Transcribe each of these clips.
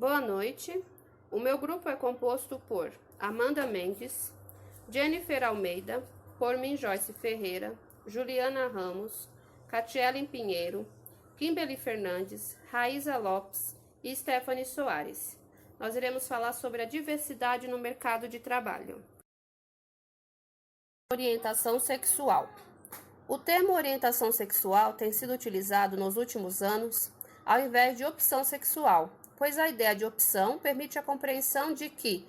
Boa noite. O meu grupo é composto por Amanda Mendes, Jennifer Almeida, por mim Joyce Ferreira, Juliana Ramos, Catielen Pinheiro, Kimberly Fernandes, Raíza Lopes e Stephanie Soares. Nós iremos falar sobre a diversidade no mercado de trabalho. Orientação sexual. O termo orientação sexual tem sido utilizado nos últimos anos ao invés de opção sexual, pois a ideia de opção permite a compreensão de que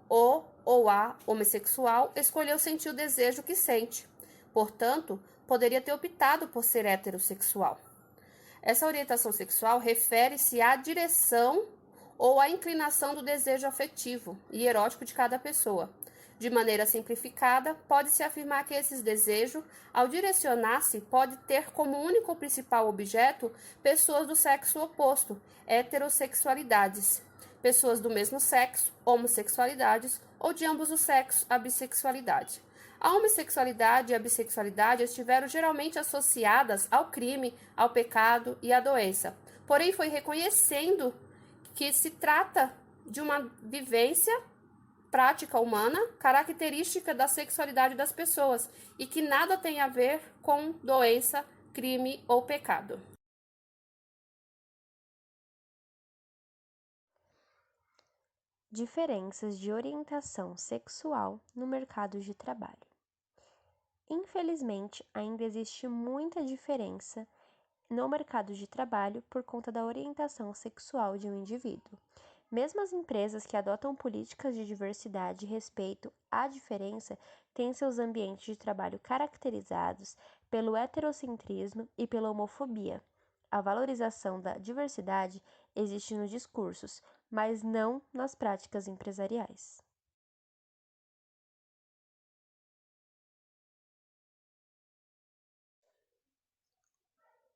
o ou a homossexual escolheu sentir o desejo que sente. Portanto, poderia ter optado por ser heterossexual. Essa orientação sexual refere-se à direção ou à inclinação do desejo afetivo e erótico de cada pessoa. De maneira simplificada, pode-se afirmar que esses desejos, ao direcionar-se, pode ter como único ou principal objeto pessoas do sexo oposto, heterossexualidades, pessoas do mesmo sexo, homossexualidades, ou de ambos os sexos, a bissexualidade. A homossexualidade e a bissexualidade estiveram geralmente associadas ao crime, ao pecado e à doença. Porém, foi reconhecendo que se trata de uma vivência prática humana, característica da sexualidade das pessoas e que nada tem a ver com doença, crime ou pecado. Diferenças de orientação sexual no mercado de trabalho. Infelizmente, ainda existe muita diferença no mercado de trabalho por conta da orientação sexual de um indivíduo. Mesmo as empresas que adotam políticas de diversidade e respeito à diferença têm seus ambientes de trabalho caracterizados pelo heterocentrismo e pela homofobia. A valorização da diversidade existe nos discursos, mas não nas práticas empresariais.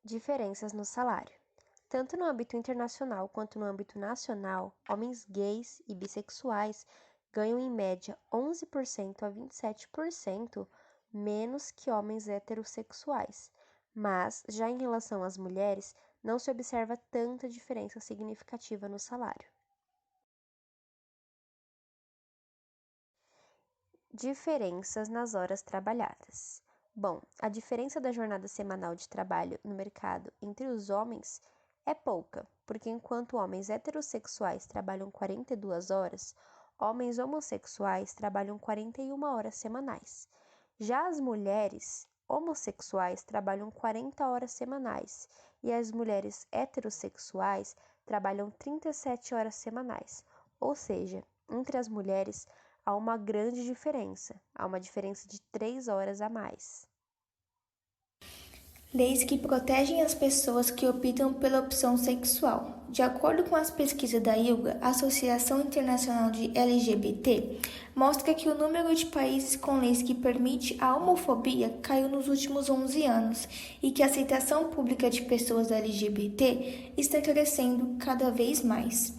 Diferenças no salário. Tanto no âmbito internacional quanto no âmbito nacional, homens gays e bissexuais ganham em média 11% a 27% menos que homens heterossexuais, mas já em relação às mulheres, não se observa tanta diferença significativa no salário. Diferenças nas horas trabalhadas. Bom, a diferença da jornada semanal de trabalho no mercado entre os homens é pouca, porque enquanto homens heterossexuais trabalham 42 horas, homens homossexuais trabalham 41 horas semanais. Já as mulheres homossexuais trabalham 40 horas semanais e as mulheres heterossexuais trabalham 37 horas semanais. Ou seja, entre as mulheres há uma grande diferença, há uma diferença de 3 horas a mais. Leis que protegem as pessoas que optam pela opção sexual. De acordo com as pesquisas da ILGA, Associação Internacional de LGBT, mostra que o número de países com leis que permite a homofobia caiu nos últimos 11 anos e que a aceitação pública de pessoas LGBT está crescendo cada vez mais.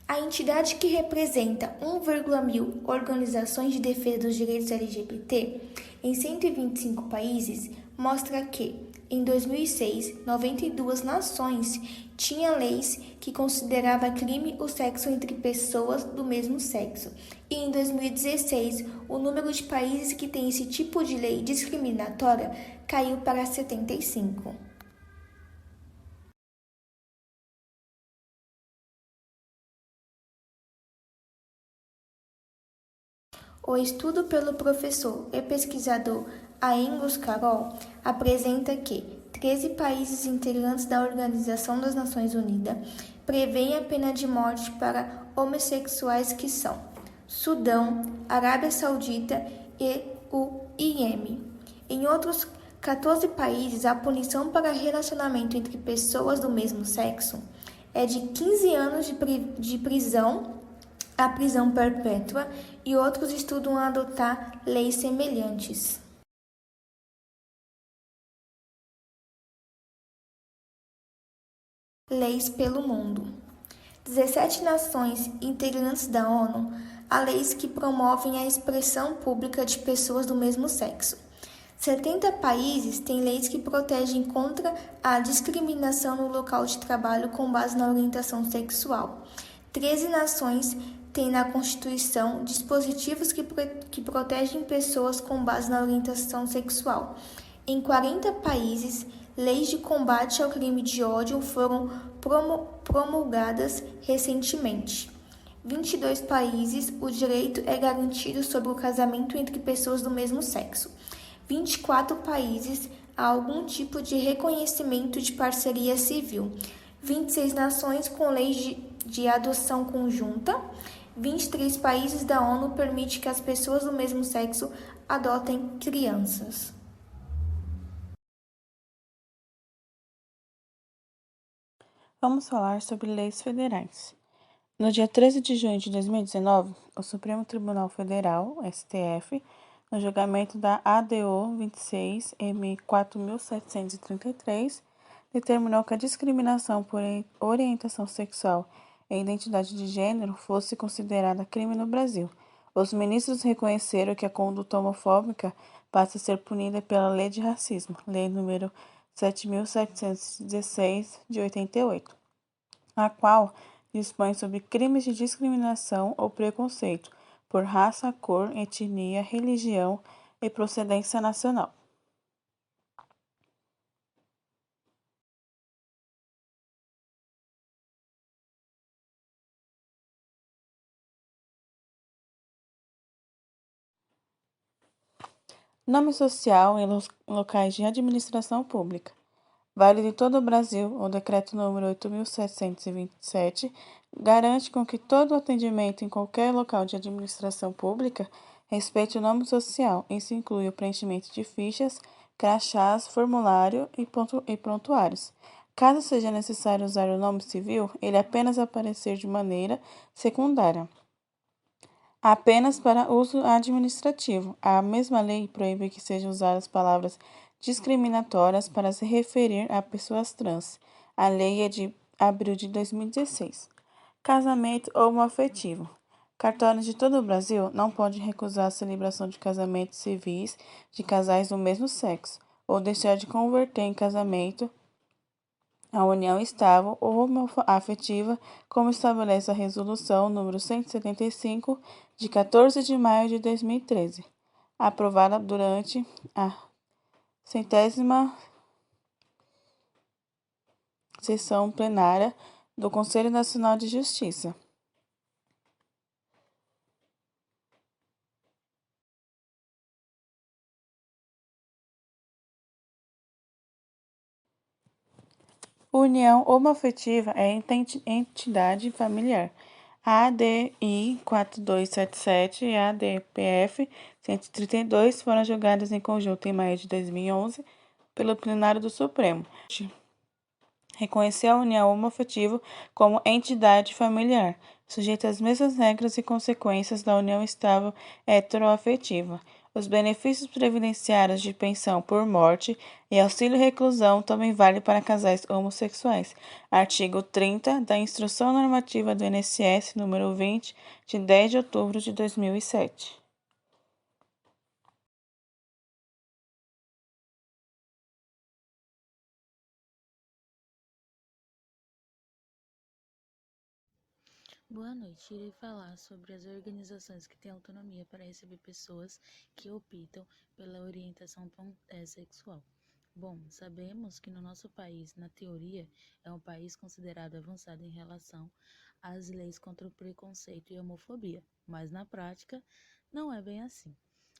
A entidade que representa 1,1000 organizações de defesa dos direitos LGBT em 125 países mostra que, em 2006, 92 nações tinham leis que consideravam crime o sexo entre pessoas do mesmo sexo. E em 2016, o número de países que têm esse tipo de lei discriminatória caiu para 75. O estudo pelo professor e pesquisador Aengos Carol apresenta que 13 países integrantes da Organização das Nações Unidas prevêem a pena de morte para homossexuais que são Sudão, Arábia Saudita e o Iêmen. Em outros 14 países, a punição para relacionamento entre pessoas do mesmo sexo é de 15 anos de prisão a prisão perpétua e outros estudam adotar leis semelhantes. Leis pelo mundo. 17 nações integrantes da ONU há leis que promovem a expressão pública de pessoas do mesmo sexo. 70 países têm leis que protegem contra a discriminação no local de trabalho com base na orientação sexual. 13 nações têm na Constituição dispositivos que protegem pessoas com base na orientação sexual. Em 40 países, leis de combate ao crime de ódio foram promulgadas recentemente. 22 países, o direito é garantido sobre o casamento entre pessoas do mesmo sexo. 24 países, há algum tipo de reconhecimento de parceria civil. 26 nações com leis de adoção conjunta. 23 países da ONU permitem que as pessoas do mesmo sexo adotem crianças. Vamos falar sobre leis federais. No dia 13 de junho de 2019, o Supremo Tribunal Federal, STF, no julgamento da ADO 26-M 4733, determinou que a discriminação por orientação sexual e identidade de gênero fosse considerada crime no Brasil. Os ministros reconheceram que a conduta homofóbica passa a ser punida pela Lei de Racismo, Lei nº 7.716, de 88, a qual dispõe sobre crimes de discriminação ou preconceito por raça, cor, etnia, religião e procedência nacional. Nome social em locais de administração pública. Válido em todo o Brasil, o Decreto número 8.727 garante com que todo atendimento em qualquer local de administração pública respeite o nome social. Isso inclui o preenchimento de fichas, crachás, formulário e prontuários. Caso seja necessário usar o nome civil, ele apenas aparecer de maneira secundária, apenas para uso administrativo. A mesma lei proíbe que sejam usadas palavras discriminatórias para se referir a pessoas trans. A lei é de abril de 2016. Casamento homoafetivo. Cartórios de todo o Brasil não podem recusar a celebração de casamentos civis de casais do mesmo sexo, ou deixar de converter em casamento a união estável ou homoafetiva, como estabelece a Resolução número 175, de 14 de maio de 2013, aprovada durante a 100ª sessão plenária do Conselho Nacional de Justiça. União homoafetiva é entidade familiar. A ADI 4277 e a ADPF 132 foram julgadas em conjunto em maio de 2011 pelo plenário do Supremo. Reconheceu a união homoafetiva como entidade familiar, sujeita às mesmas regras e consequências da união estável heteroafetiva. Os benefícios previdenciários de pensão por morte e auxílio-reclusão também valem para casais homossexuais. Artigo 30 da Instrução Normativa do INSS número 20, de 10 de outubro de 2007. Boa noite, irei falar sobre as organizações que têm autonomia para receber pessoas que optam pela orientação sexual. Bom, sabemos que no nosso país, na teoria, é um país considerado avançado em relação às leis contra o preconceito e homofobia, mas na prática não é bem assim.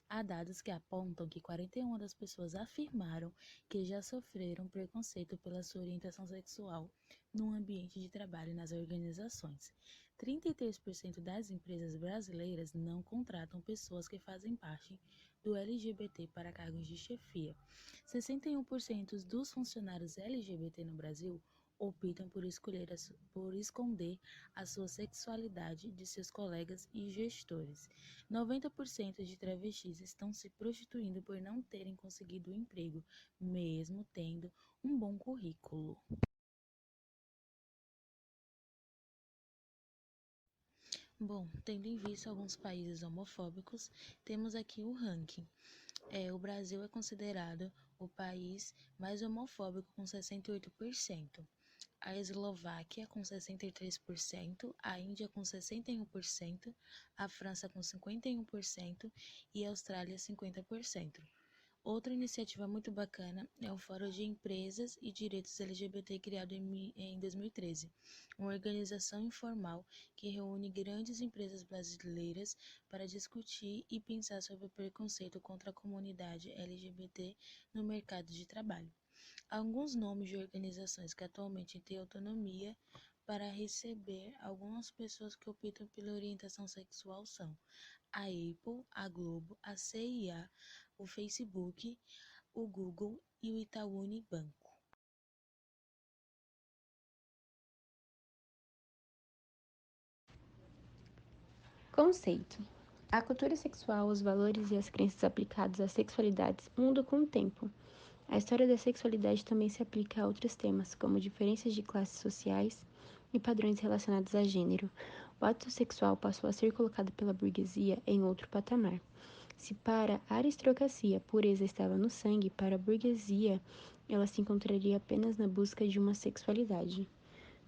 Há dados que apontam que 41 das pessoas afirmaram que já sofreram preconceito pela sua orientação sexual no ambiente de trabalho e nas organizações. 33% das empresas brasileiras não contratam pessoas que fazem parte do LGBT para cargos de chefia. 61% dos funcionários LGBT no Brasil optam por esconder a sua sexualidade de seus colegas e gestores. 90% de travestis estão se prostituindo por não terem conseguido um emprego, mesmo tendo um bom currículo. Bom, tendo em vista alguns países homofóbicos, temos aqui o ranking. O Brasil é considerado o país mais homofóbico com 68%. a Eslováquia com 63%, a Índia com 61%, a França com 51% e a Austrália 50%. Outra iniciativa muito bacana é o Fórum de Empresas e Direitos LGBT criado em 2013, uma organização informal que reúne grandes empresas brasileiras para discutir e pensar sobre o preconceito contra a comunidade LGBT no mercado de trabalho. Alguns nomes de organizações que atualmente têm autonomia para receber algumas pessoas que optam pela orientação sexual são a Apple, a Globo, a CIA, o Facebook, o Google e o Itaú Unibanco. Conceito: a cultura sexual, os valores e as crenças aplicados às sexualidades mudam com o tempo. A história da sexualidade também se aplica a outros temas, como diferenças de classes sociais e padrões relacionados a gênero. O ato sexual passou a ser colocado pela burguesia em outro patamar. Se para a aristocracia a pureza estava no sangue, para a burguesia ela se encontraria apenas na busca de uma sexualidade.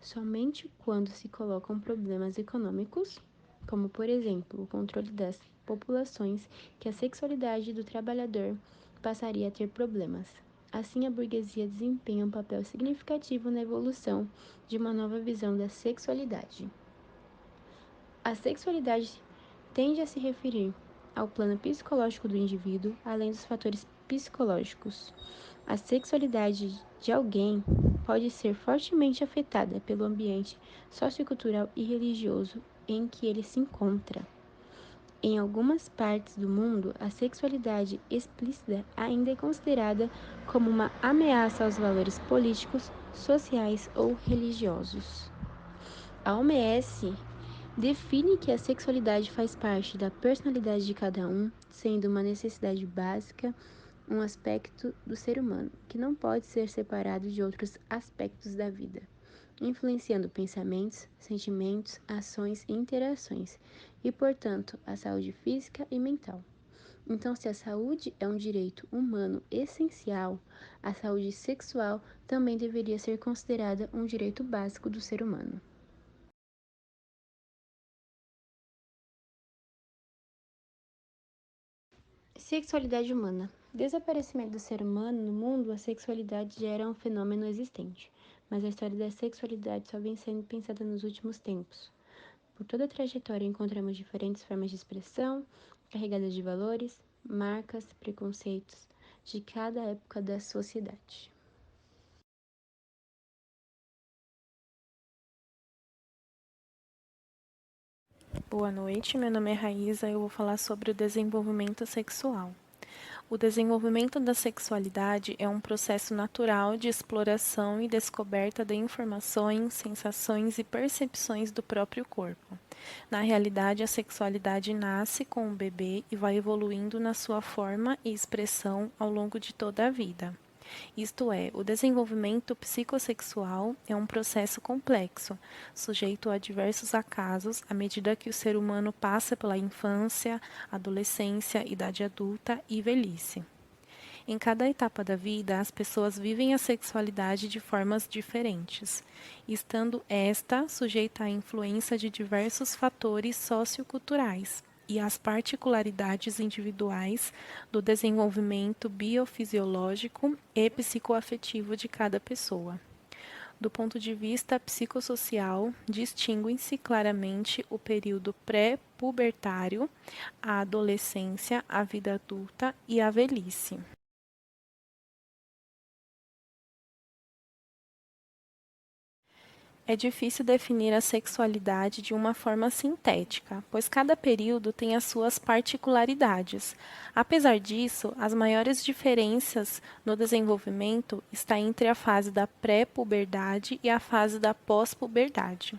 Somente quando se colocam problemas econômicos, como por exemplo o controle das populações, que a sexualidade do trabalhador passaria a ter problemas. Assim, a burguesia desempenha um papel significativo na evolução de uma nova visão da sexualidade. A sexualidade tende a se referir ao plano psicológico do indivíduo, além dos fatores psicológicos. A sexualidade de alguém pode ser fortemente afetada pelo ambiente sociocultural e religioso em que ele se encontra. Em algumas partes do mundo, a sexualidade explícita ainda é considerada como uma ameaça aos valores políticos, sociais ou religiosos. A OMS define que a sexualidade faz parte da personalidade de cada um, sendo uma necessidade básica, um aspecto do ser humano, que não pode ser separado de outros aspectos da vida, influenciando pensamentos, sentimentos, ações e interações, e, portanto, a saúde física e mental. Então, se a saúde é um direito humano essencial, a saúde sexual também deveria ser considerada um direito básico do ser humano. Sexualidade humana. Desaparecimento do ser humano no mundo, a sexualidade já era um fenômeno existente, mas a história da sexualidade só vem sendo pensada nos últimos tempos. Por toda a trajetória encontramos diferentes formas de expressão, carregadas de valores, marcas, preconceitos de cada época da sociedade. Boa noite, meu nome é Raíza e eu vou falar sobre o desenvolvimento sexual. O desenvolvimento da sexualidade é um processo natural de exploração e descoberta de informações, sensações e percepções do próprio corpo. Na realidade, a sexualidade nasce com o bebê e vai evoluindo na sua forma e expressão ao longo de toda a vida. Isto é, o desenvolvimento psicossexual é um processo complexo, sujeito a diversos acasos à medida que o ser humano passa pela infância, adolescência, idade adulta e velhice. Em cada etapa da vida, as pessoas vivem a sexualidade de formas diferentes, estando esta sujeita à influência de diversos fatores socioculturais e às particularidades individuais do desenvolvimento biofisiológico e psicoafetivo de cada pessoa. Do ponto de vista psicossocial, distinguem-se claramente o período pré-pubertário, a adolescência, a vida adulta e a velhice. É difícil definir a sexualidade de uma forma sintética, pois cada período tem as suas particularidades. Apesar disso, as maiores diferenças no desenvolvimento está entre a fase da pré-puberdade e a fase da pós-puberdade.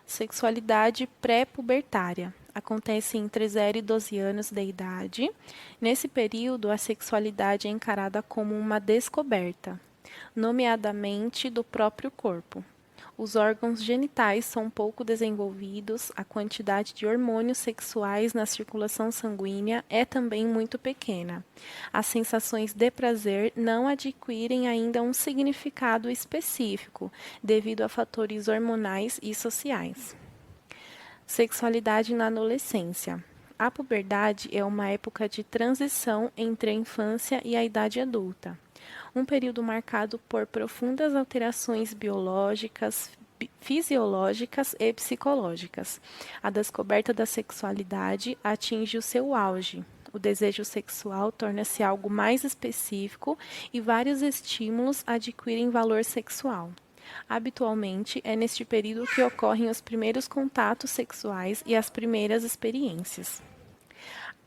Sexualidade pré-pubertária acontece entre 0 e 12 anos de idade. Nesse período, a sexualidade é encarada como uma descoberta, nomeadamente do próprio corpo. Os órgãos genitais são pouco desenvolvidos, a quantidade de hormônios sexuais na circulação sanguínea é também muito pequena. As sensações de prazer não adquirem ainda um significado específico, devido a fatores hormonais e sociais. Sexualidade na adolescência. A puberdade é uma época de transição entre a infância e a idade adulta. Um período marcado por profundas alterações biológicas, fisiológicas e psicológicas. A descoberta da sexualidade atinge o seu auge. O desejo sexual torna-se algo mais específico e vários estímulos adquirem valor sexual. Habitualmente, é neste período que ocorrem os primeiros contatos sexuais e as primeiras experiências.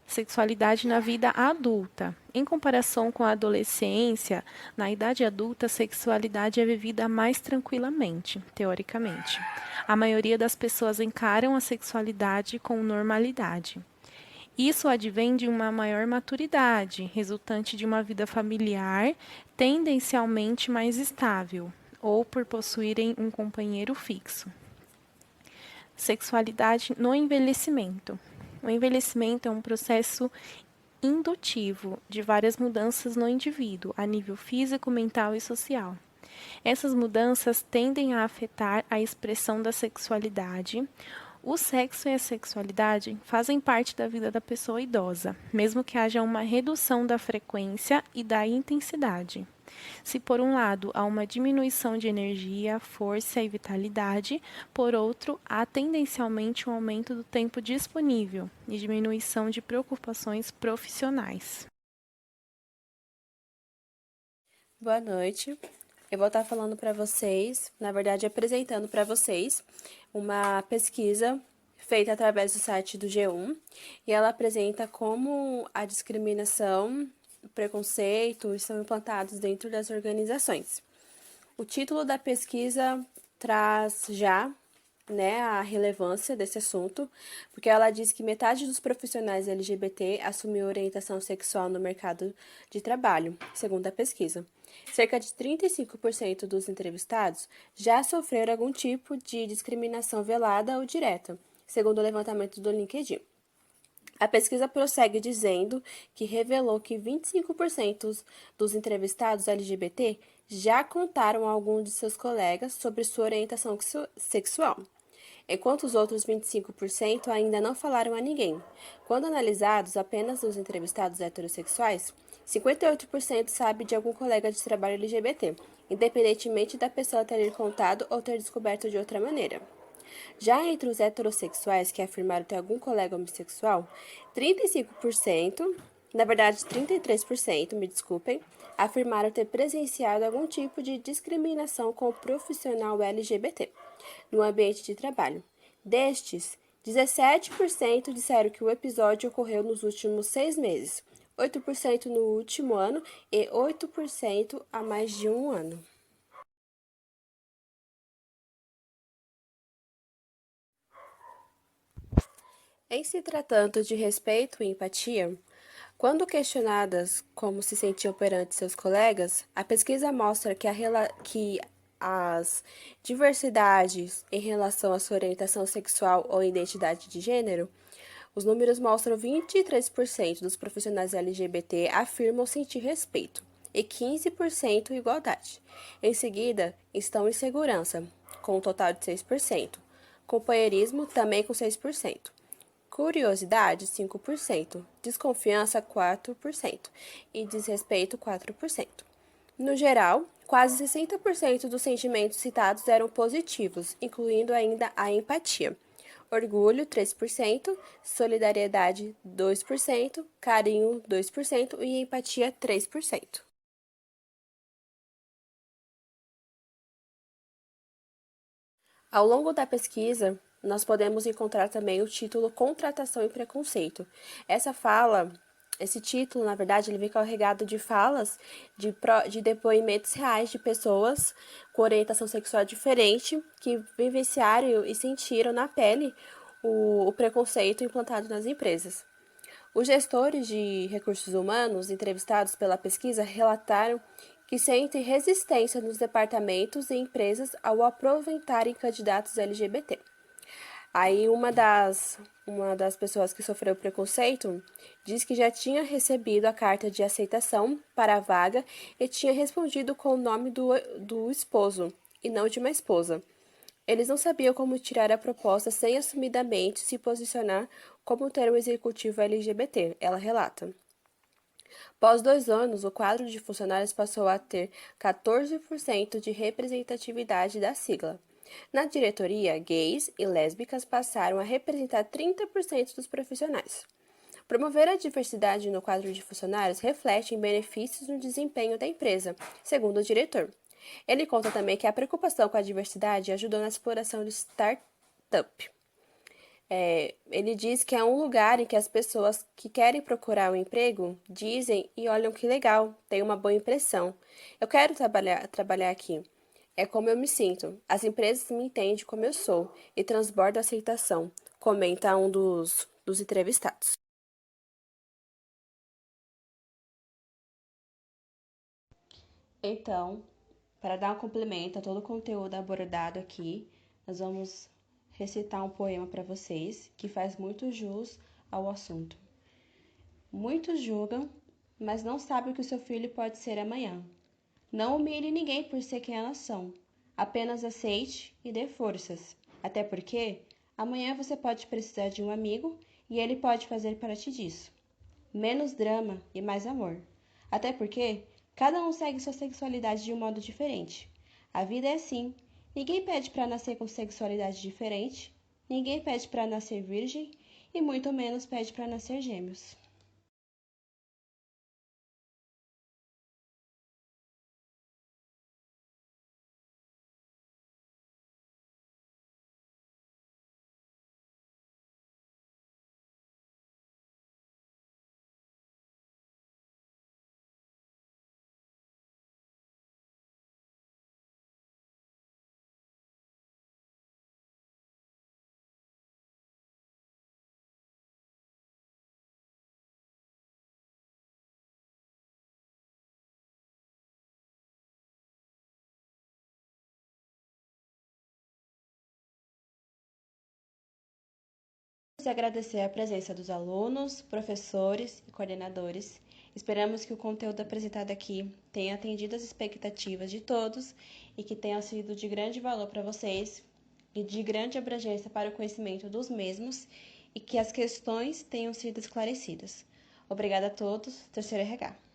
Sexualidade na vida adulta. Em comparação com a adolescência, na idade adulta, a sexualidade é vivida mais tranquilamente, teoricamente. A maioria das pessoas encaram a sexualidade com normalidade. Isso advém de uma maior maturidade, resultante de uma vida familiar tendencialmente mais estável, ou por possuírem um companheiro fixo. Sexualidade no envelhecimento. O envelhecimento é um processo indutivo de várias mudanças no indivíduo, a nível físico, mental e social. Essas mudanças tendem a afetar a expressão da sexualidade. O sexo e a sexualidade fazem parte da vida da pessoa idosa, mesmo que haja uma redução da frequência e da intensidade. Se, por um lado, há uma diminuição de energia, força e vitalidade, por outro, há tendencialmente um aumento do tempo disponível e diminuição de preocupações profissionais. Boa noite. Eu vou estar falando para vocês, na verdade, apresentando para vocês uma pesquisa feita através do site do G1, e ela apresenta como a discriminação, o preconceito estão implantados dentro das organizações. O título da pesquisa traz já, a relevância desse assunto, porque ela diz que metade dos profissionais LGBT assumiu orientação sexual no mercado de trabalho, segundo a pesquisa. Cerca de 35% dos entrevistados já sofreram algum tipo de discriminação velada ou direta, segundo o levantamento do LinkedIn. A pesquisa prossegue dizendo que revelou que 25% dos entrevistados LGBT já contaram a algum de seus colegas sobre sua orientação sexual, enquanto os outros 25% ainda não falaram a ninguém. Quando analisados apenas os entrevistados heterossexuais, 58% sabe de algum colega de trabalho LGBT, independentemente da pessoa ter contado ou ter descoberto de outra maneira. Já entre os heterossexuais que afirmaram ter algum colega homossexual, 35%, na verdade 33%, me desculpem, afirmaram ter presenciado algum tipo de discriminação com o profissional LGBT no ambiente de trabalho. Destes, 17% disseram que o episódio ocorreu nos últimos 6 meses, 8% no último ano e 8% há mais de um ano. Em se tratando de respeito e empatia, quando questionadas como se sentiam perante seus colegas, a pesquisa mostra que as diversidades em relação à sua orientação sexual ou identidade de gênero, os números mostram 23% dos profissionais LGBT afirmam sentir respeito e 15% igualdade. Em seguida, estão insegurança, com um total de 6%, companheirismo também com 6%. Curiosidade, 5%, desconfiança, 4% e desrespeito, 4%. No geral, quase 60% dos sentimentos citados eram positivos, incluindo ainda a empatia. Orgulho, 3%, solidariedade, 2%, carinho, 2% e empatia, 3%. Ao longo da pesquisa, nós podemos encontrar também o título Contratação e Preconceito. Esse título, na verdade, ele vem carregado de falas, de depoimentos reais de pessoas com orientação sexual diferente que vivenciaram e sentiram na pele o preconceito implantado nas empresas. Os gestores de recursos humanos entrevistados pela pesquisa relataram que sentem resistência nos departamentos e empresas ao aproveitarem candidatos LGBT. Aí uma das pessoas que sofreu preconceito diz que já tinha recebido a carta de aceitação para a vaga e tinha respondido com o nome do esposo e não de uma esposa. Eles não sabiam como tirar a proposta sem assumidamente se posicionar como ter um executivo LGBT, ela relata. Após 2 anos, o quadro de funcionários passou a ter 14% de representatividade da sigla. Na diretoria, gays e lésbicas passaram a representar 30% dos profissionais. Promover a diversidade no quadro de funcionários reflete em benefícios no desempenho da empresa, segundo o diretor. Ele conta também que a preocupação com a diversidade ajudou na exploração de startup. Ele diz que é um lugar em que as pessoas que querem procurar um emprego dizem e olham que legal, tem uma boa impressão. Eu quero trabalhar aqui. É como eu me sinto. As empresas me entendem como eu sou e transbordo aceitação, comenta um dos entrevistados. Então, para dar um complemento a todo o conteúdo abordado aqui, nós vamos recitar um poema para vocês que faz muito jus ao assunto. Muitos julgam, mas não sabem o que o seu filho pode ser amanhã. Não humilhe ninguém por ser quem elas são. Apenas aceite e dê forças. Até porque amanhã você pode precisar de um amigo e ele pode fazer parte disso. Menos drama e mais amor. Até porque cada um segue sua sexualidade de um modo diferente. A vida é assim. Ninguém pede para nascer com sexualidade diferente, ninguém pede para nascer virgem e muito menos pede para nascer gêmeos. Agradecer a presença dos alunos, professores e coordenadores. Esperamos que o conteúdo apresentado aqui tenha atendido as expectativas de todos e que tenha sido de grande valor para vocês e de grande abrangência para o conhecimento dos mesmos e que as questões tenham sido esclarecidas. Obrigada a todos. Terceiro RH.